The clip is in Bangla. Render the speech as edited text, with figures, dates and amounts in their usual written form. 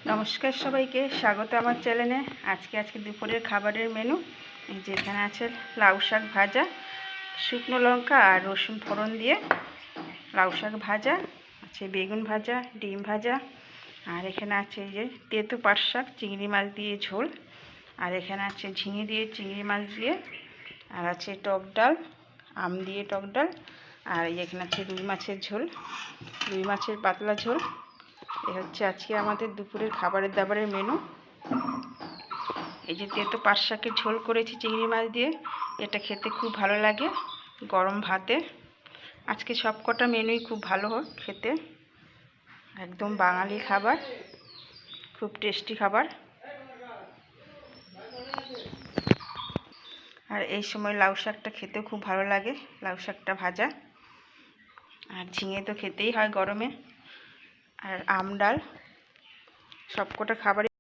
নমস্কার সবাইকে, স্বাগত আমার চ্যানেলে। আজকে দুপুরের খাবারের মেনু এই যে এখানে আছে লাউ শাক ভাজা, শুকনো লঙ্কা আর রসুন ফোড়ন দিয়ে লাউ শাক ভাজা আছে, বেগুন ভাজা, ডিম ভাজা, আর এখানে আছে এই যে তেঁতো পাট শাক চিংড়ি মাছ দিয়ে ঝোল, আর এখানে আছে ঝিঙে দিয়ে চিংড়ি মাছ দিয়ে, আর আছে টক ডাল, আম দিয়ে টক ডাল, আর এখানে আছে রুই মাছের ঝোল, রুই মাছের পাতলা ঝোল। এই হচ্ছে আজকে আমাদের দুপুরের খাবারের দাবারের মেনু। এই যে তেঁতো পাট শাকের ঝোল করেছি চিংড়ি মাছ দিয়ে, এটা খেতে খুব ভালো লাগে গরম ভাতে। আজকে সব কটা মেনুই খুব ভালো হয় খেতে, একদম বাঙালি খাবার, খুব টেস্টি খাবার। আর এই সময় লাউ শাকটা খেতেও খুব ভালো লাগে, লাউ শাকটা ভাজা, আর ঝিঙে তো খেতেই হয় গরমে, আর আম ডাল। সব কটা খাবারই